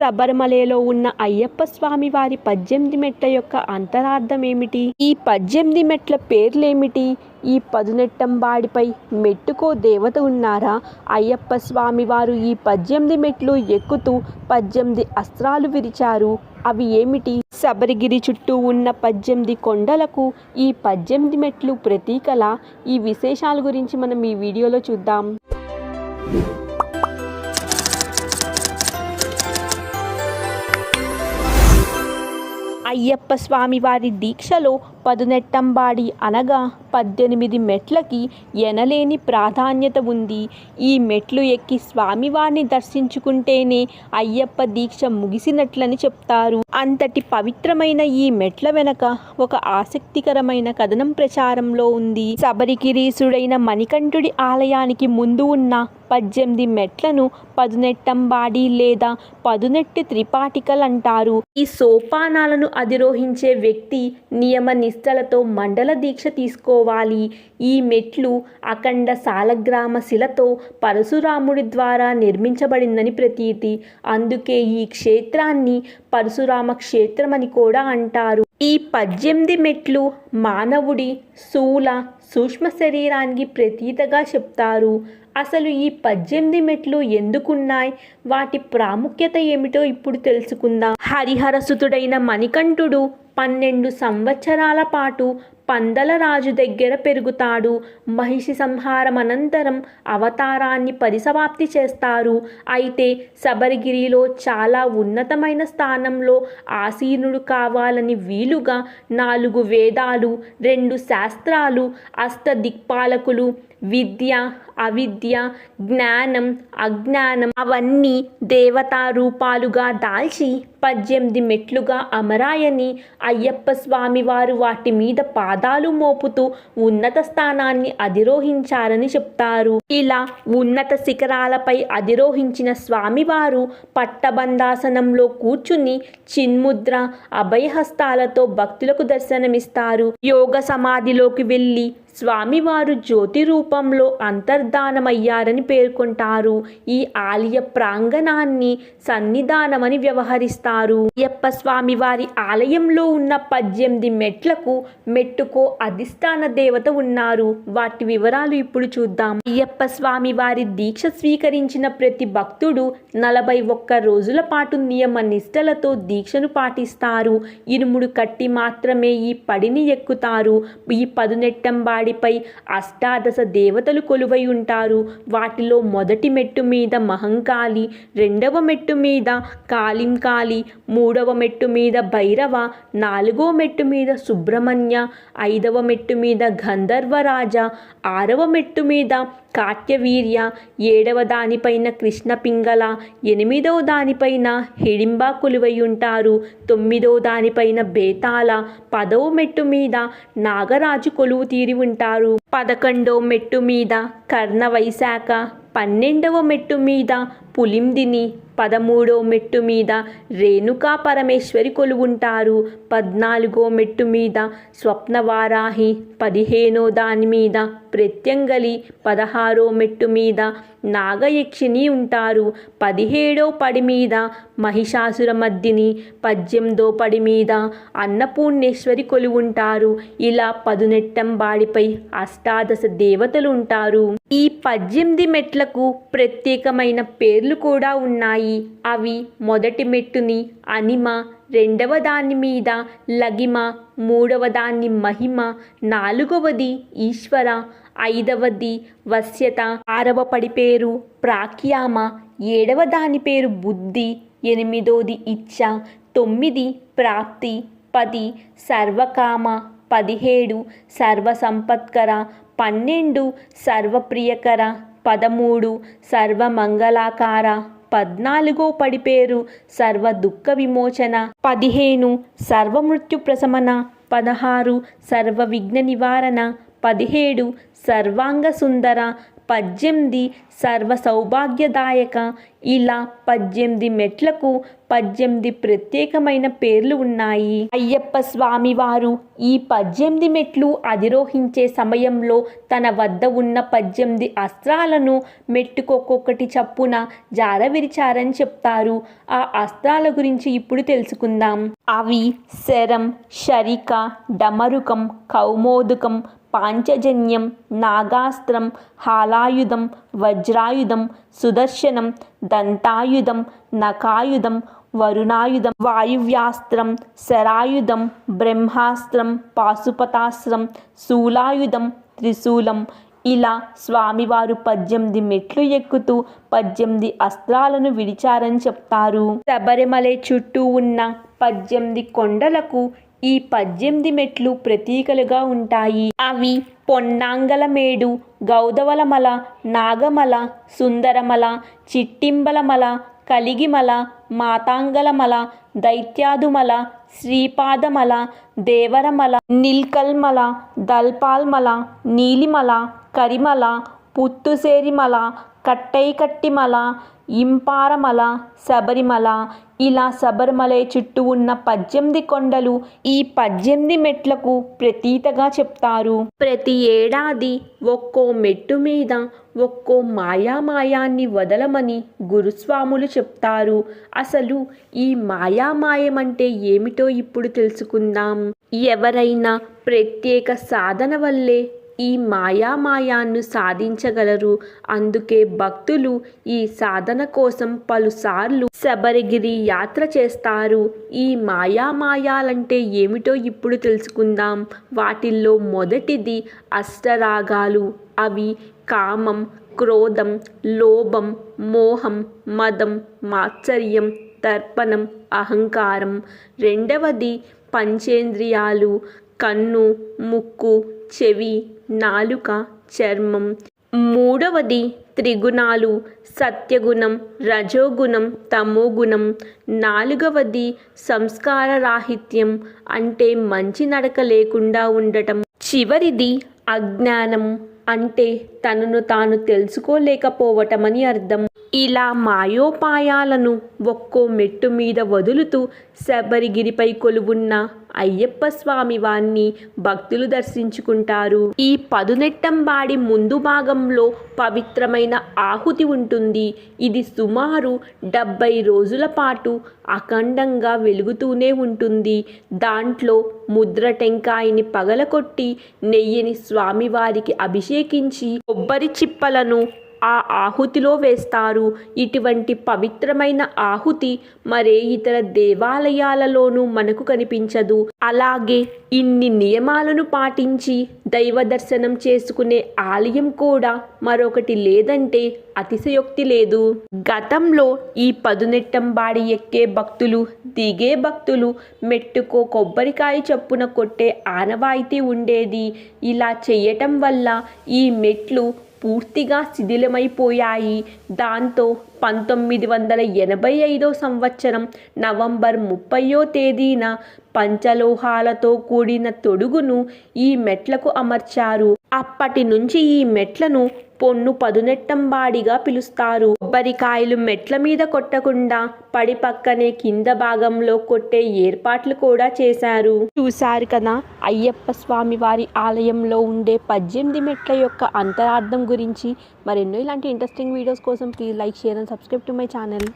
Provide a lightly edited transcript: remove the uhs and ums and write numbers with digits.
శబరిమలలో ఉన్న అయ్యప్ప స్వామి వారి 18 మెట్ల యొక్క అంతరార్థం ఏమిటి? ఈ 18 మెట్ల పేర్లేమిటి? ఈ పదునెట్టంబాడిపై మెట్టుకో దేవత ఉన్నారా? అయ్యప్ప స్వామి వారు ఈ 18 మెట్లు ఎక్కుతూ 18 అస్త్రాలు విరిచారు. అవి ఏమిటి? శబరిగిరి చుట్టూ ఉన్న 18 కొండలకు ఈ 18 మెట్లు ప్రతీకలా? ఈ విశేషాల గురించి మనం ఈ వీడియోలో చూద్దాం. అయ్యప్ప స్వామి వారి దీక్షలో పదునెట్టంబాడి అనగా 18 మెట్లకి ఎనలేని ప్రాధాన్యత ఉంది. ఈ మెట్లు ఎక్కి స్వామివారిని దర్శించుకుంటేనే అయ్యప్ప దీక్ష ముగిసినట్లని చెప్తారు. అంతటి పవిత్రమైన ఈ మెట్ల వెనక ఒక ఆసక్తికరమైన కథనం ప్రచారంలో ఉంది. శబరిగిరీశుడైన మణికంఠుడి ఆలయానికి ముందు ఉన్న 18 మెట్లను పదునెట్టంబాడి లేదా పదునెట్టి త్రిపాఠికలు అంటారు. ఈ సోపానాలను అధిరోహించే వ్యక్తి నియమ నిష్టలతో మండల దీక్ష తీసుకోవాలి. ఈ మెట్లు అఖండ సాలగ్రామ శిలతో పరశురాముడి ద్వారా నిర్మించబడిందని ప్రతీతి. అందుకే ఈ క్షేత్రాన్ని పరశురామ క్షేత్రమని కూడా అంటారు. ఈ 18 మెట్లు మానవుడి స్థూల సూక్ష్మ శరీరానికి ప్రతీతగా చెప్తారు. అసలు ఈ 18 మెట్లు ఎందుకున్నాయి? వాటి ప్రాముఖ్యత ఏమిటో ఇప్పుడు తెలుసుకుందాం. హరిహరసుతుడైన మణికంఠుడు 12 సంవత్సరాల పాటు పందల రాజు దగ్గర పెరుగుతాడు. మహిషి సంహారం అనంతరం అవతారాన్ని పరిసమాప్తి చేస్తారు. అయితే శబరిగిరిలో చాలా ఉన్నతమైన స్థానంలో ఆసీనుడు కావాలని వీలుగా 4 వేదాలు, 2 శాస్త్రాలు, అష్టదిక్పాలకులు, విద్య, అవిద్య, జ్ఞానం, అజ్ఞానం అవన్నీ దేవతా రూపాలుగా దాల్చి 18 మెట్లుగా అమరాయని అయ్యప్ప స్వామి వారు వాటి మీద పాదాలు మోపుతూ ఉన్నత స్థానాన్ని అధిరోహించారని చెప్తారు. ఇలా ఉన్నత శిఖరాలపై అధిరోహించిన స్వామివారు పట్టబంధాసనంలో కూర్చుని చిన్ముద్ర అభయహస్తాలతో భక్తులకు దర్శనమిస్తారు. యోగ సమాధిలోకి వెళ్ళి స్వామివారు జ్యోతి రూపంలో అంతర్ధానమయ్యారని పేర్కొంటారు. ఈ ఆలయ ప్రాంగణాన్ని సన్నిధానమని వ్యవహరిస్తారు. అయ్యప్ప స్వామివారి ఆలయంలో ఉన్న 18 మెట్లకు మెట్టుకో అధిష్టాన దేవత ఉన్నారు. వాటి వివరాలు ఇప్పుడు చూద్దాం. అయ్యప్ప స్వామి వారి దీక్ష స్వీకరించిన ప్రతి భక్తుడు 41 రోజుల పాటు నియమ నిష్టలతో దీక్షను పాటిస్తారు. ఇనుముడు కట్టి మాత్రమే ఈ పడిని ఎక్కుతారు. ఈ పదునెట్టంబాడిపై అష్టాదశ దేవతలు కొలువై ఉంటారు. వాటిలో మొదటి మెట్టు మీద మహంకాళి, 2వ మెట్టు మీద కాళింకాళి, 3వ మెట్టు మీద భైరవ, 4వ మెట్టు మీద సుబ్రహ్మణ్య, 5వ మెట్టు మీద గంధర్వరాజ, 6వ మెట్టు మీద కాట్యవీర్య, 7వ దానిపైన కృష్ణ పింగళ, 8వ దానిపైన హిడింబ కొలువై ఉంటారు. 9వ దానిపైన బేతాళ, 10వ మెట్టు మీద నాగరాజు కొలువు తీరి ఉంటారు. 11వ మెట్టు మీద కర్ణ వైశాఖ, 12వ మెట్టు మీద పులిందిని, 13వ మెట్టు మీద రేణుకా పరమేశ్వరి కొలువుంటారు. 14వ మెట్టు మీద స్వప్నవారాహి, 15వ దాని మీద ప్రత్యంగలి, 16వ మెట్టు మీద నాగయక్షిని ఉంటారు. 17వ పడి మీద మహిషాసురమర్దిని, 18వ పడి మీద అన్నపూర్ణేశ్వరి కొలువుంటారు. ఇలా పదునెట్టంబాడిపై అష్టాదశ దేవతలు ఉంటారు. ఈ 18 మెట్లకు ప్రత్యేకమైన పేర్లు కూడా ఉన్నాయి. అవి మొదటి మెట్టుని అనిమ, 2వ దాని మీద లగిమ, 3వ దాన్ని మహిమ, 4వది ఈశ్వర, 5వది వశ్యత, 6వ పడి పేరు ప్రాఖ్యామ, 7వ దాని పేరు బుద్ధి, 8వది ఇచ్ఛ, 9 ప్రాప్తి, 10 సర్వకామ, 17 సర్వసంపత్కర, 12 సర్వప్రియకర, 13 సర్వమంగళాకార, 14వ పడి పేరు సర్వ దుఃఖ విమోచన, 15 సర్వమృత్యు ప్రశమన, 16 సర్వ విఘ్న నివారణ, 17 సర్వాంగ సుందర, 18 సర్వ సౌభాగ్యదాయక. ఇలా 18 మెట్లకు 18 ప్రత్యేకమైన పేర్లు ఉన్నాయి. అయ్యప్ప స్వామి వారు ఈ 18 మెట్లు అధిరోహించే సమయంలో తన వద్ద ఉన్న 18 అస్త్రాలను మెట్టుకొక్కొక్కటి చప్పున జారవిరిచారని చెప్తారు. ఆ అస్త్రాల గురించి ఇప్పుడు తెలుసుకుందాం. అవి శరం, శరిక, డమరుకం, కౌమోదకం, పాంచజన్యం, నాగాస్త్రం, హాలాయుధం, వజ్రాయుధం, సుదర్శనం, దంతాయుధం, నఖాయుధం, వరుణాయుధం, వాయువ్యాస్త్రం, శరాయుధం, బ్రహ్మాస్త్రం, పాశుపతాస్త్రం, శూలాయుధం, త్రిశూలం. ఇలా స్వామివారు 18 మెట్లు ఎక్కుతూ 18 అస్త్రాలను విడిచారని చెప్తారు. శబరిమల చుట్టూ ఉన్న 18 కొండలకు ఈ 18 మెట్లు ప్రతీకలుగా ఉంటాయి. అవి పొన్నాంగలమేడు, గౌదవలమల, నాగమల, సుందరమల, చిట్టింబలమల, కలిగిమల, మాతాంగలమల, దైత్యాదుమల, శ్రీపాదమల, దేవరమల, నీల్కల్మల, దల్పాల్మల, నీలిమల, కరిమల, పుత్తుసేరిమల, కట్టైకట్టిమల, ఇంపారమల, శబరిమల. ఇలా శబరిమల చుట్టూ ఉన్న 18 కొండలు ఈ 18 మెట్లకు ప్రతీతగా చెప్తారు. ప్రతి ఏడాది ఒక్కో మెట్టు మీద ఒక్కో మాయామాయాన్ని వదలమని గురుస్వాములు చెప్తారు. అసలు ఈ మాయామాయం అంటే ఏమిటో ఇప్పుడు తెలుసుకుందాం. ఎవరైనా ప్రత్యేక సాధన వల్లే ఈ మాయామాయాన్ని సాధించగలరు. అందుకే భక్తులు ఈ సాధన కోసం పలుసార్లు శబరిగిరి యాత్ర చేస్తారు. ఈ మాయామాయాలంటే ఏమిటో ఇప్పుడు తెలుసుకుందాం. వాటిల్లో మొదటిది అష్టరాగాలు. అవి కామం, క్రోధం, లోభం, మోహం, మదం, మాత్సర్యం, దర్పణం, అహంకారం. రెండవది పంచేంద్రియాలు. కన్ను, ముక్కు, చెవి, నాలుక, చర్మం. మూడవది త్రిగుణాలు. సత్యగుణం, రజోగుణం, తమోగుణం. నాలుగవది సంస్కార రాహిత్యం, అంటే మంచి నడక లేకుండా ఉండటం. చివరిది అజ్ఞానం, అంటే తనను తాను తెలుసుకోలేకపోవటమని అర్థం. ఇలా మాయోపాయాలను ఒక్కో మెట్టు మీద వదులుతూ శబరిగిరిపై కొలువున్న అయ్యప్ప స్వామి వారిని భక్తులు దర్శించుకుంటారు. ఈ పదునెట్టంబాడి ముందు భాగంలో పవిత్రమైన ఆహుతి ఉంటుంది. ఇది సుమారు 70 రోజుల పాటు అఖండంగా వెలుగుతూనే ఉంటుంది. దాంట్లో ముద్ర టెంకాయని పగలకొట్టి నెయ్యిని స్వామివారికి అభిషేకించి కొబ్బరి చిప్పలను ఆ ఆహుతిలో వేస్తారు. ఇటువంటి పవిత్రమైన ఆహుతి మరే ఇతర దేవాలయాలలోనూ మనకు కనిపించదు. అలాగే ఇన్ని నియమాలను పాటించి దైవ దర్శనం చేసుకునే ఆలయం కూడా మరొకటి లేదంటే అతిశయోక్తి లేదు. గతంలో ఈ పదునెట్టంబాడి ఎక్కే భక్తులు, దిగే భక్తులు మెట్టుకో కొబ్బరికాయ చప్పున కొట్టే ఆనవాయితీ ఉండేది. ఇలా చేయటం వల్ల ఈ మెట్లు పూర్తిగా శిథిలమైపోయాయి. దాంతో 1985 సంవత్సరం నవంబర్ 30వ తేదీన పంచలోహాలతో కూడిన తొడుగును ఈ మెట్లకు అమర్చారు. అప్పటి నుంచి ఈ మెట్లను పొన్ను పదునెట్టంబాడిగా పిలుస్తారు. కొబ్బరికాయలు మెట్ల మీద కొట్టకుండా పడి పక్కనే కింద భాగంలో కొట్టే ఏర్పాట్లు కూడా చేశారు. చూశారు కదా, అయ్యప్ప స్వామి వారి ఆలయంలో ఉండే 18 మెట్ల యొక్క అంతరార్థం గురించి. మరెన్నో ఇలాంటి ఇంట్రెస్టింగ్ వీడియోస్ కోసం please like, share and subscribe to my channel.